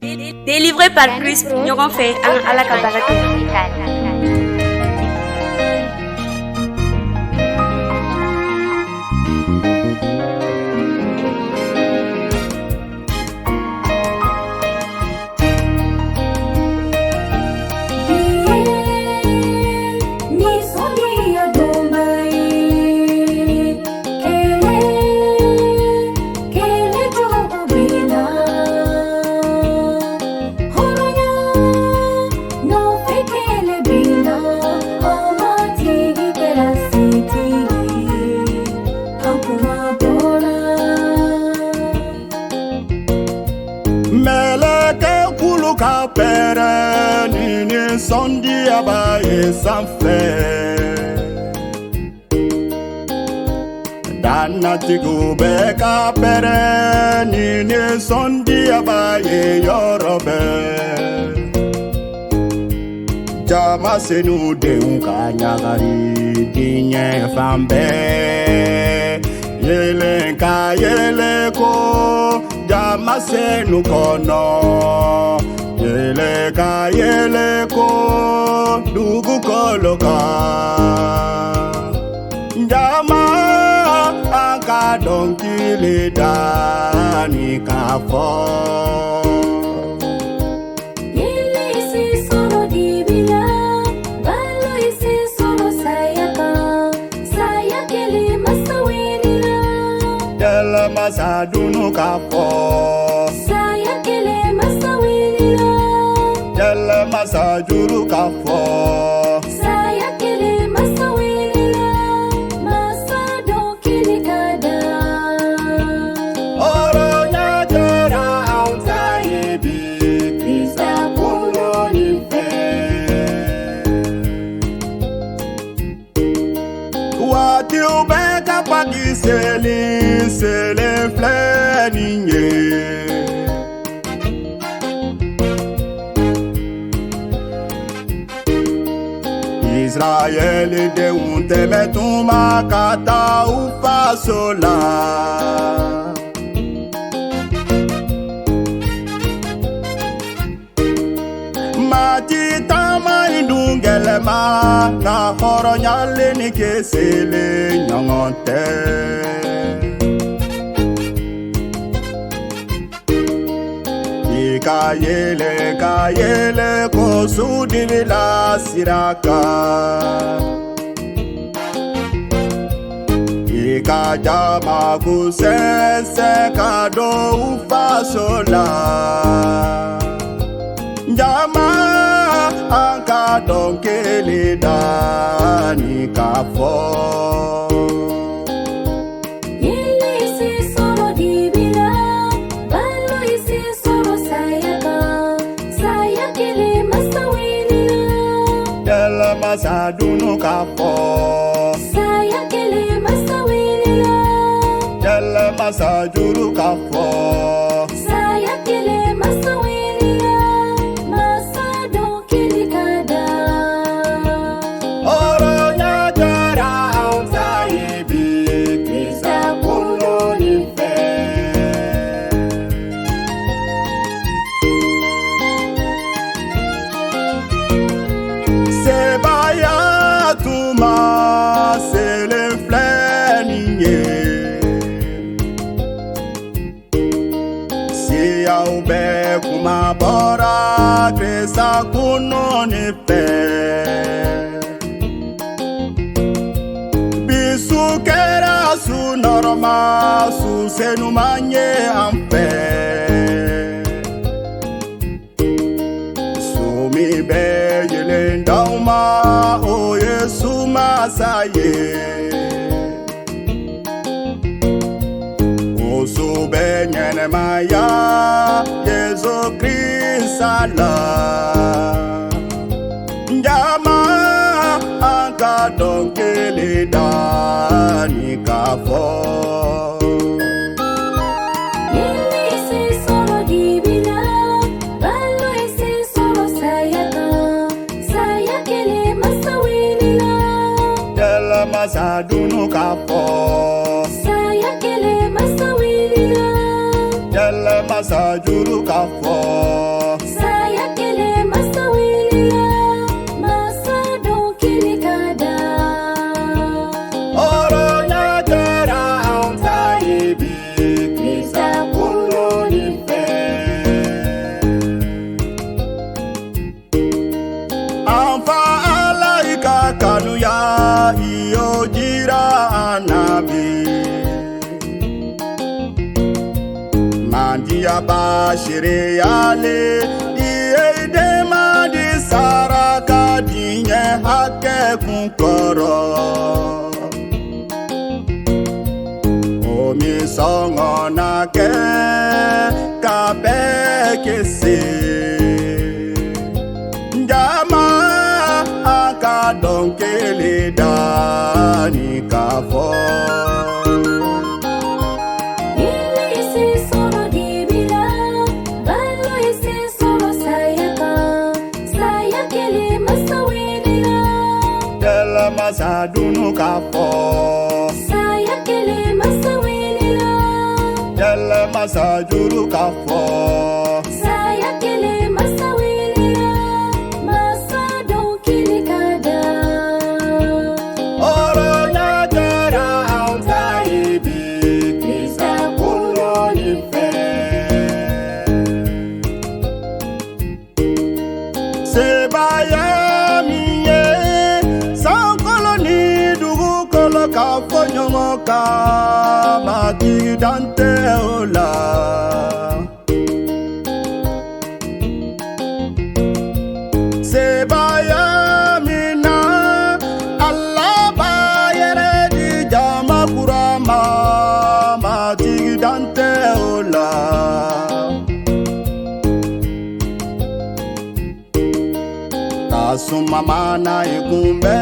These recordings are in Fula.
Délivré par Christ, ɲɔgɔn fɛ an ka Ala ka baara kɛ. Danatigo beka pere ni sondi abaye yorobe Jama senu de unkanyagari dinye fambe Yele ka yele ko Jama senu kono Yele ka yele ko Dugu koloka Jama Anka donkile dani kafo Yele isi solo dibila Balo isi solo sayaka Sayakele masawirila Dela masadunu kafo Sayakele masawirila Dela masajuru kafo Sayakele masawirila Masado kilikada Oro nyakera auntayebi Krista puno nife Wati ubeka pakiseli Sele fleninye Israel de un temetuma kata ufasola Mati tama indungelema na horo nyale ni kesele nyongonte Kayele kosu divila siraka Ika jama kusense kado ufasola Jama anka donkele dani kafo Yele isi solo dibila Balo isi solo sayaka Sayakele masawirila Dela masadunu kafo Sayakele masawirila Dela masajuru kafo Sayakele masawirila Masado kilikada Oro nyakera auntayebi Krista puno nife Sebaya tuma sele fleninye Siya ube kuma bora Krista puno nife Bisu kera su norma su senu manye ampe Sumi be yele ndauma o Yesu masaye Osu be nyene maya Yesu Kristala Njama anka donkele dani kafo Yele isi solo dibila Balo isi solo sayaka Sayakele masawirila Dela masadunu kafo Sayakele masawirila Dela masajuru kafo shiriyale idema di saraka dinye hake kunkoro omi songo na ke kabekese Jama aka donkele dani kafo Ili isi solo dibila, ballo isi solo sayaka, sayakele masawinila, Dela masadunu kafo sayakele masawinila, Dela masajuru kafo sayakele masawinila, masado kilikada. Oro nyagera autaibi Krista kuloni fe Sebaya miye San koloni dugu kolo kafo nyongoka Mati dante ola Sebaya mina Allah bayere di jama kurama Mati dante ola Kasuma mana ikumbe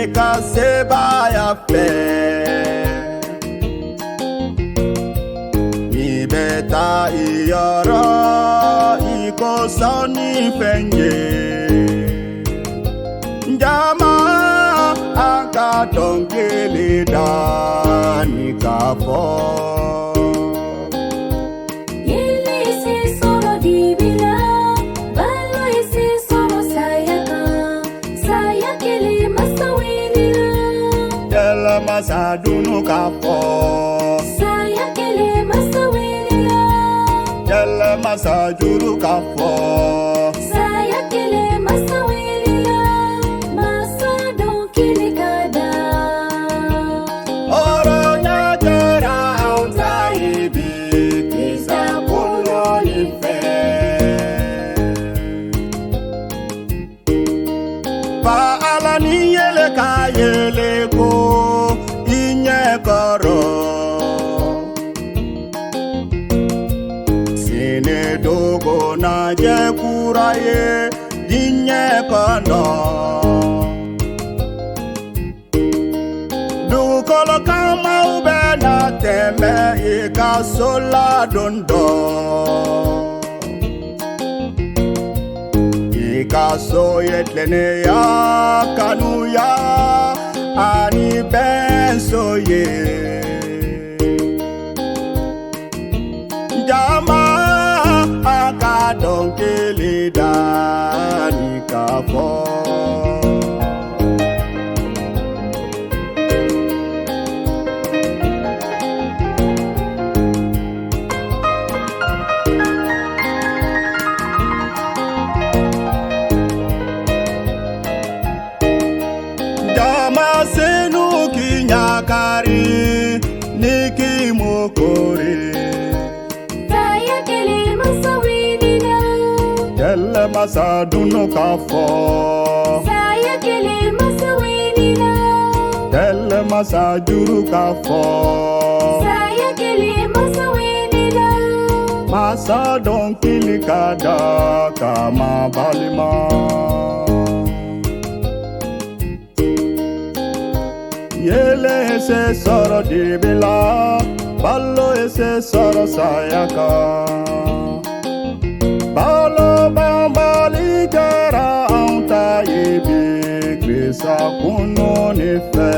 Ikasebaya fe Ibeta iyara Ikosani fenye Jama akadongele dani kafo Ili isi solo dibila, ballo isi solo sayaka, sayakele masawinila, Dela masadunu kafo sayakele masawinila, Dela masajuru kafo sayakele masawinila, masado kilikada. Oro nyagera autaibi Krista kuloni fe Pa ala ni yele ka yele ko inye koro Sine dogo na je kuraye inye kono Dukolo kama ube na teme ika sola dondo Ika so yetlene ya kanuya ani benso ye Jama akadonkele dani kafo Jama senu kinyakari niki mokore Sayakele masawinila, Dela masadunu kafo sayakele masawinila, Dela masajuru kafo sayakele masawinila, Masa donkili kada kama balima Yele ese soro dibila Ballo ese soro sayaka Ballo bambali kera anta yebi Krista kuno ni fe